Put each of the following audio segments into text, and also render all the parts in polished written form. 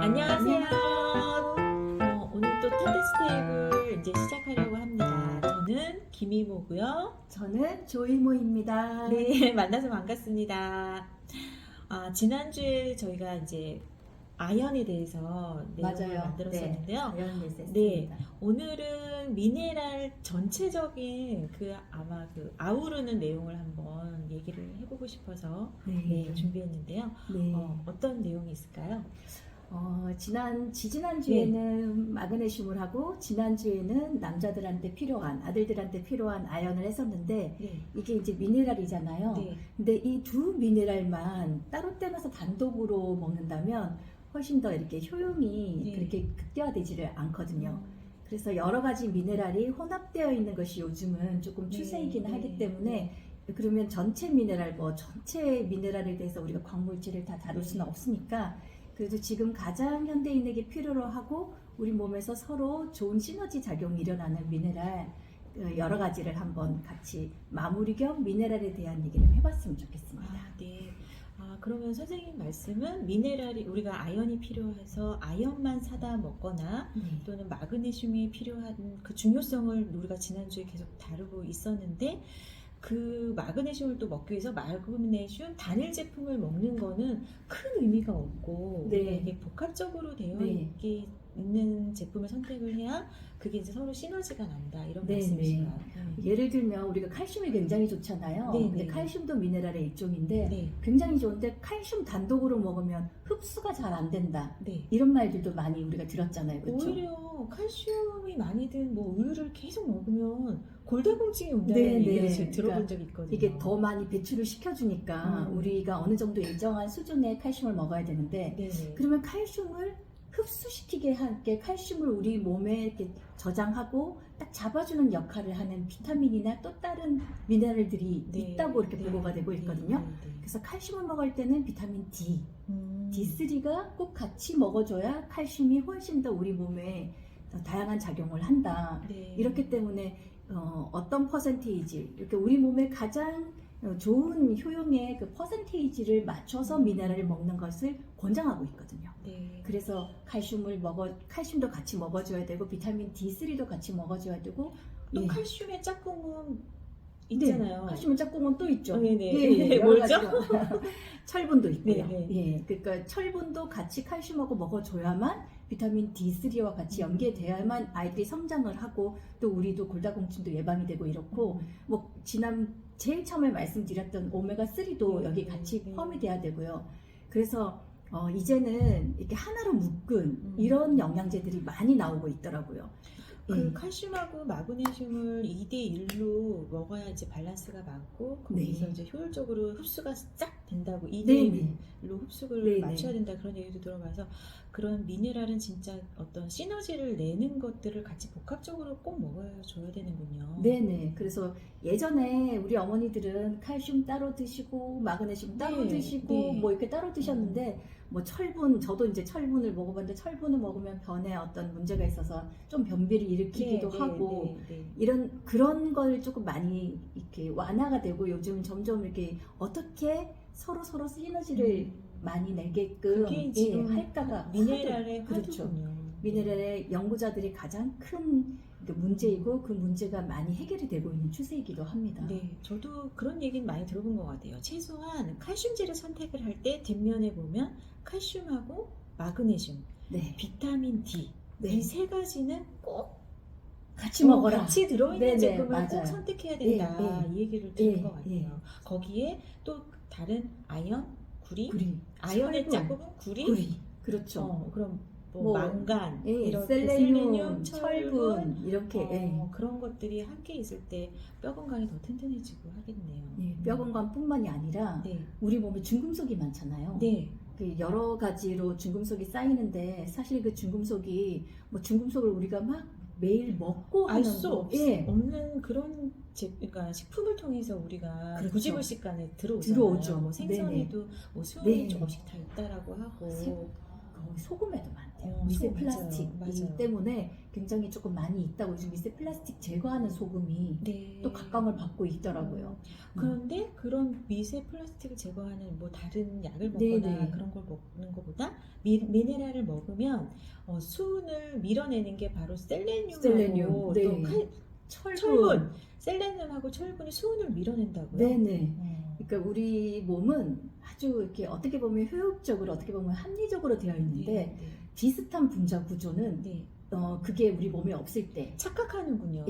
안녕하세요. 오늘 또 타데스 테이블 이제 시작하려고 합니다. 저는 김이모고요. 저는 조이모입니다. 네, 만나서 반갑습니다. 지난주에 저희가 이제 아연에 대해서 내용을 맞아요. 만들었었는데요. 네, 네, 오늘은 미네랄 전체적인 아마 아우르는 내용을 한번 얘기를 해보고 싶어서 네. 준비했는데요. 네. 어떤 내용이 있을까요? 지난주에는 마그네슘을 하고, 지난주에는 남자들한테 필요한, 아들들한테 필요한 아연을 했었는데, 네. 이게 이제 미네랄이잖아요. 네. 근데 이 두 미네랄만 따로 떼어서 단독으로 먹는다면, 훨씬 더 이렇게 효용이 네. 그렇게 극대화되지를 않거든요. 그래서 여러 가지 미네랄이 혼합되어 있는 것이 요즘은 조금 추세이긴 하기 때문에, 그러면 전체 미네랄, 전체 미네랄에 대해서 우리가 광물질을 다 다룰 수는 없으니까, 그래도 지금 가장 현대인에게 필요로 하고 우리 몸에서 서로 좋은 시너지 작용이 일어나는 미네랄 여러 가지를 한번 같이 마무리 겸 미네랄에 대한 얘기를 해봤으면 좋겠습니다. 네. 그러면 선생님 말씀은 미네랄이 우리가 아연이 필요해서 아연만 사다 먹거나 또는 마그네슘이 필요한 그 중요성을 우리가 지난주에 계속 다루고 있었는데, 그 마그네슘을 또 먹기 위해서 마그네슘 단일 제품을 먹는 거는 큰 의미가 없고, 우리가 이게 복합적으로 되어 있는 제품을 선택을 해야 그게 이제 서로 시너지가 난다, 이런 말씀이신가요? 예를 들면 우리가 칼슘이 굉장히 좋잖아요. 근데 칼슘도 미네랄의 일종인데 굉장히 좋은데 칼슘 단독으로 먹으면 흡수가 잘 안 된다. 이런 말들도 많이 우리가 들었잖아요. 그렇죠? 오히려 칼슘이 많이 든 우유를 계속 먹으면 골다공증이 온다는 얘기를 들어본 적이 있거든요. 이게 더 많이 배출을 시켜주니까 우리가 어느 정도 일정한 수준의 칼슘을 먹어야 되는데, 그러면 칼슘을 흡수시키게 할게 칼슘을 우리 몸에 이렇게 저장하고 딱 잡아주는 역할을 하는 비타민이나 또 다른 미네랄들이 있다고 이렇게 보고가 되고 있거든요. 그래서 칼슘을 먹을 때는 비타민 D, D3가 꼭 같이 먹어줘야 칼슘이 훨씬 더 우리 몸에 더 다양한 작용을 한다. 이렇기 때문에 어떤 퍼센테이지, 이렇게 우리 몸에 가장 좋은 효용의 그 퍼센테이지를 맞춰서 미네랄을 먹는 것을 권장하고 있거든요. 그래서 칼슘도 같이 먹어줘야 되고, 비타민 D3도 같이 먹어줘야 되고, 또 칼슘의 짝꿍은 있잖아요. 칼슘의 짝꿍은 또 있죠. 뭐죠? 철분도 있고요. 그러니까 철분도 같이 칼슘하고 먹어줘야만 비타민 D3와 같이 연계돼야만 아이들이 성장을 하고, 또 우리도 골다공증도 예방이 되고 이렇고, 제일 처음에 말씀드렸던 오메가3도 여기 같이 포함이 돼야 되고요. 그래서 이제는 이렇게 하나로 묶은 이런 영양제들이 많이 나오고 있더라고요. 칼슘하고 마그네슘을 2대1로 먹어야 이제 밸런스가 맞고, 거기서 이제 효율적으로 흡수가 싹 된다고, 2대1로 흡수를 맞춰야 된다, 그런 얘기도 들어봐서, 그런 미네랄은 진짜 어떤 시너지를 내는 것들을 같이 복합적으로 꼭 먹어줘야 되는군요. 그래서 예전에 우리 어머니들은 칼슘 따로 드시고 마그네슘 따로 드시고 뭐 이렇게 따로 드셨는데, 뭐 저도 이제 철분을 먹어봤는데, 철분을 먹으면 변에 어떤 문제가 있어서 좀 변비를 일으키기도 하고, 그런 걸 조금 많이 이렇게 완화가 되고, 요즘 점점 이렇게 어떻게 서로 시너지를 많이 내게끔 할까가 미네랄의 화두군요. 미네랄의 연구자들이 가장 큰 문제이고, 그 문제가 많이 해결이 되고 있는 추세이기도 합니다. 저도 그런 얘기는 많이 들어본 것 같아요. 최소한 칼슘제를 선택을 할 때 뒷면에 보면 칼슘하고 마그네슘, 비타민 D, 이 세 가지는 꼭 같이 먹어라. 같이 들어있는 제품을 꼭 선택해야 된다, 이 얘기를 들은 것 같아요. 거기에 또 다른 아연, 구리, 아연의 짝꿍은 구리. 그렇죠. 그럼 망간, 셀레늄, 철분 이렇게 그런 것들이 함께 있을 때 뼈 건강이 더 튼튼해지고 하겠네요. 뼈 건강뿐만이 아니라 우리 몸에 중금속이 많잖아요. 여러 가지로 중금속이 쌓이는데, 사실 그 중금속을 우리가 막 매일 먹고 알 수 없는 그런 그러니까 식품을 통해서 우리가 구지불식간에 들어오잖아요. 들어오죠. 뭐 생선에도 수은이 조금씩 다 있다라고 하고. 거의 소금에도 많대요. 소금, 미세 플라스틱 맞아요. 때문에 굉장히 조금 많이 있다고 요즘 미세 플라스틱 제거하는 소금이 네. 또 각광을 받고 있더라고요. 그런데 그런 미세 플라스틱을 제거하는 뭐 다른 약을 네, 먹거나 네. 그런 걸 먹는 것보다 미네랄을 먹으면 수은을 밀어내는 게 바로 셀레늄하고 셀레늄, 네. 또 철분. 철분, 셀레늄하고 철분이 수은을 밀어낸다고요? 네네. 그러니까 우리 몸은 아주 이렇게 어떻게 보면 효율적으로 어떻게 보면 합리적으로 되어 있는데 네. 비슷한 분자 구조는 네. 그게 우리 몸에 없을 때 착각하는군요.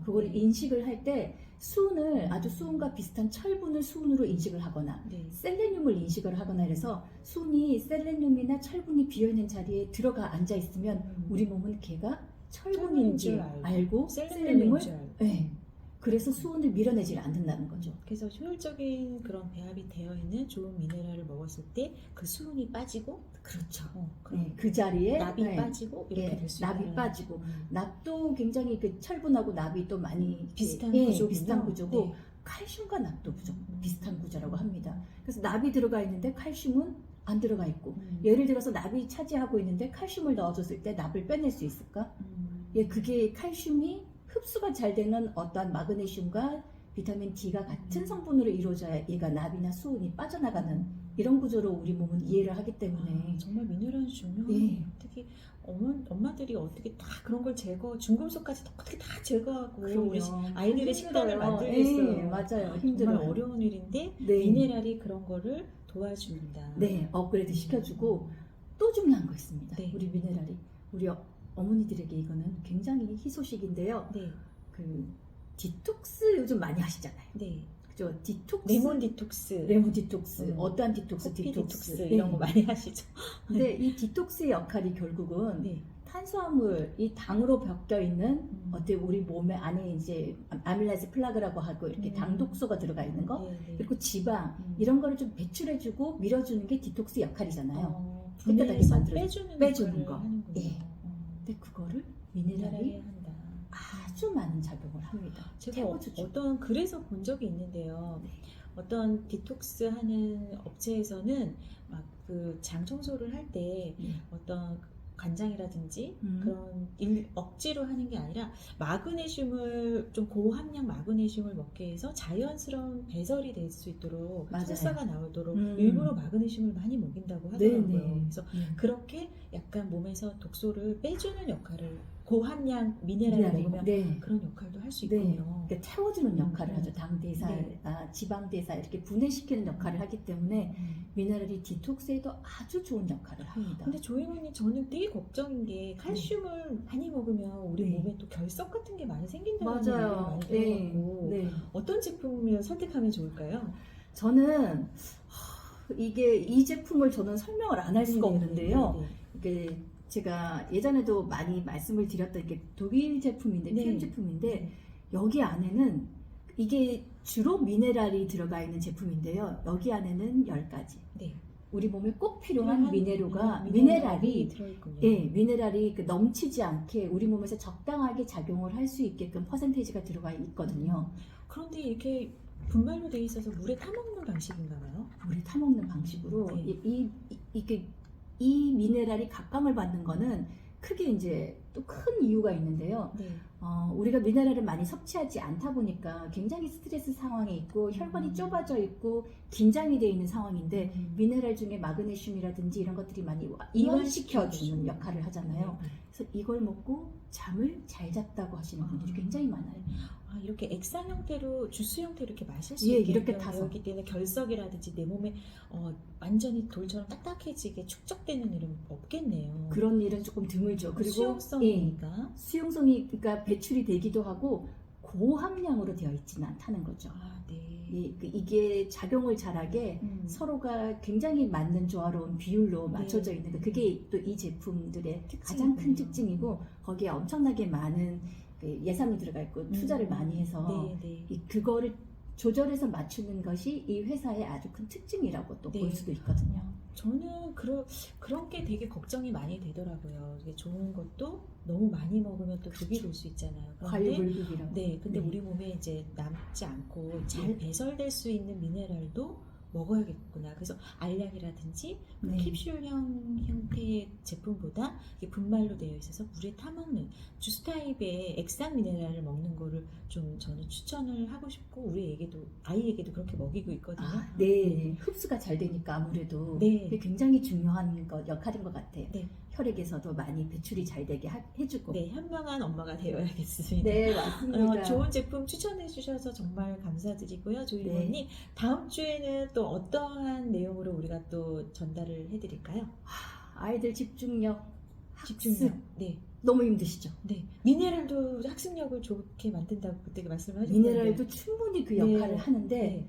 그걸 인식을 할 때 수은을 아주 수은과 비슷한 철분을 수은으로 인식을 하거나 네. 셀레늄을 인식을 하거나 해서 수은이 셀레늄이나 철분이 비어있는 자리에 들어가 앉아 있으면 우리 몸은 걔가 철분인지 줄 알고 셀레늄인 줄 알고. 네. 그래서 수은을 밀어내지 않는다는 거죠. 그래서 효율적인 그런 배합이 되어 있는 좋은 미네랄을 먹었을 때 그 수은이 빠지고 그렇죠. 그럼 그 자리에 납이 빠지고 이렇게 될 수 있다. 납이 빠지고 납도 굉장히 그 철분하고 납이 또 많이 비슷한 비슷한 구조고 네. 칼슘과 납도 비슷한 구조라고 합니다. 그래서 납이 들어가 있는데 칼슘은 안 들어가 있고 예를 들어서 납이 차지하고 있는데 칼슘을 넣어줬을 때 납을 빼낼 수 있을까? 그게 칼슘이 흡수가 잘 되는 어떠한 마그네슘과 비타민 D가 같은 성분으로 이루어져야 얘가 납이나 수은이 빠져나가는 이런 구조로 우리 몸은 이해를 하기 때문에 정말 미네랄이 중요해요. 특히 엄마들이 어떻게 다 그런 걸 중금속까지 어떻게 다 제거하고 우리 아이들의 식단을 만들겠어요. 맞아요. 힘들어요. 정말 어려운 일인데 네. 미네랄이 그런 거를 도와줍니다. 네, 업그레이드 시켜주고 또 중요한 거 있습니다. 네. 우리 미네랄이 우리 어머니들에게 이거는 굉장히 희소식인데요. 네. 그 디톡스 요즘 많이 하시잖아요. 네. 그죠? 디톡스, 레몬 디톡스, 레몬 디톡스, 어떠한 디톡스, 커피 디톡스 네. 이런 거 많이 하시죠. 근데 이 디톡스의 역할이 결국은 네. 탄수화물, 이 당으로 벗겨 있는 어때 우리 몸에 안에 이제 아밀라이즈 플라그라고 하고 이렇게 당독소가 들어가 있는 거, 네. 그리고 지방 이런 거를 좀 배출해주고 밀어주는 게 디톡스 역할이잖아요. 분해해서 빼주는 거. 하는군요. 예. 근데 그거를 미네랄이 한다. 아주 많은 작용을 합니다. 제가 태워주죠. 어떤 글에서 본 적이 있는데요. 네. 어떤 디톡스 하는 업체에서는 막 그 장 청소를 할 때 어떤 간장이라든지 그런 억지로 하는 게 아니라 마그네슘을 좀 고함량 마그네슘을 먹게 해서 자연스러운 배설이 될 수 있도록 철사가 나오도록 일부러 마그네슘을 많이 먹인다고 하더라고요. 네네. 그래서 그렇게 약간 몸에서 독소를 빼주는 역할을 고함량 미네랄을 먹으면 그런 역할도 할 수 있군요. 그러니까 태워주는 역할을 하죠. 당대사, 지방대사 이렇게 분해시키는 역할을 하기 때문에 미네랄이 디톡스에도 아주 좋은 역할을 합니다. 근데 조이모님 저는 되게 걱정인 게 칼슘을 많이 먹으면 우리 몸에 또 결석 같은 게 많이 생긴다는 얘기를 많이 들어가고 어떤 제품을 선택하면 좋을까요? 저는 이 제품을 저는 설명을 안 할 수가 없는데요. 이게 제가 예전에도 많이 말씀을 드렸던 게 독일 제품인데 피임 제품인데 여기 안에는 이게 주로 미네랄이 들어가 있는 제품인데요. 여기 안에는 10가지. 우리 몸에 꼭 필요한 미네랄이 들어있군요. 미네랄이 넘치지 않게 우리 몸에서 적당하게 작용을 할 수 있게끔 퍼센테이지가 들어가 있거든요. 그런데 이렇게 분말로 되어 있어서 물에 타먹는 방식인가요? 물에 타먹는 방식으로 이 미네랄이 각광을 받는 거는 크게 이제 또 큰 이유가 있는데요. 우리가 미네랄을 많이 섭취하지 않다 보니까 굉장히 스트레스 상황에 있고 혈관이 좁아져 있고 긴장이 되어 있는 상황인데 미네랄 중에 마그네슘이라든지 이런 것들이 많이 이완시켜주는 역할을 하잖아요. 그래서 이걸 먹고 잠을 잘 잤다고 하시는 분들이 굉장히 많아요. 이렇게 액상 형태로 주스 형태로 이렇게 마실 수 있게 이렇게 타서 되기 때문에 결석이라든지 내 몸에 완전히 돌처럼 딱딱해지게 축적되는 일은 없겠네요. 그런 일은 조금 드물죠. 그리고 수용성이니까 수용성이 그러니까 배출이 되기도 하고 고함량으로 되어 있지는 않다는 거죠. 이게 작용을 잘하게 서로가 굉장히 맞는 조화로운 비율로 맞춰져 있는 그게 또 이 제품들의 가장 큰 특징이고 거기에 엄청나게 많은 예산이 들어가 있고 투자를 많이 해서 그거를 조절해서 맞추는 것이 이 회사의 아주 큰 특징이라고 또 볼 수도 있거든요. 저는 그런 게 되게 걱정이 많이 되더라고요. 이게 좋은 것도 너무 많이 먹으면 또 독이 될 수 있잖아요. 과유불급이라고. 근데 우리 몸에 이제 남지 않고 잘 배설될 수 있는 미네랄도 먹어야겠구나. 그래서 알약이라든지 네. 캡슐형 형태의 제품보다 이게 분말로 되어 있어서 물에 타먹는 주스 타입의 액상 미네랄을 먹는 거를 좀 저는 추천을 하고 싶고 우리 아이에게도 그렇게 먹이고 있거든요. 네. 흡수가 잘 되니까 아무래도 네. 그게 굉장히 중요한 역할인 것 같아요. 네. 혈액에서도 많이 배출이 잘 되게 해주고. 네, 현명한 엄마가 되어야겠습니다. 네, 맞습니다. 좋은 제품 추천해 주셔서 정말 감사드리고요. 조이 네. 의원님, 다음 주에는 또 어떠한 내용으로 우리가 또 전달을 해드릴까요? 아이들 집중력, 집중력. 학습 네, 너무 힘드시죠? 네. 미네랄도 학습력을 좋게 만든다고 그때 말씀을 하셨는데. 미네랄도 충분히 그 역할을 네. 하는데 네.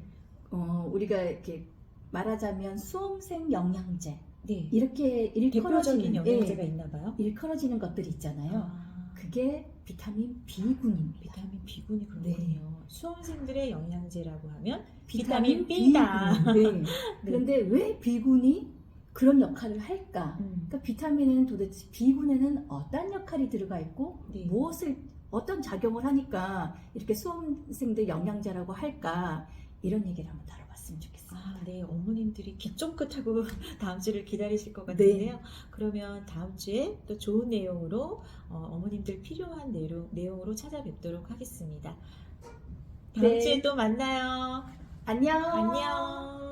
우리가 이렇게 말하자면 수험생 영양제 네. 이렇게 대표적인 일컬어지는 영양제가 있나 봐요. 일컬어지는 것들이 있잖아요. 그게 비타민 B군입니다. 비타민 B군이 그렇군요. 네. 수험생들의 영양제라고 하면 비타민 비타민 B다. B군. 네. 그런데 왜 B군이 그런 역할을 할까? 그러니까 비타민은 도대체 B군에는 어떤 역할이 들어가 있고 네. 어떤 작용을 하니까 이렇게 수험생들 영양제라고 할까? 이런 얘기를 한번 다뤄봤으면 좋겠습니다. 네, 어머님들이 귀 쫑긋하고 다음 주를 기다리실 것 같은데요. 네. 그러면 다음 주에 또 좋은 내용으로 어머님들 필요한 내용으로 찾아뵙도록 하겠습니다. 다음 네. 주에 또 만나요. 안녕. 안녕.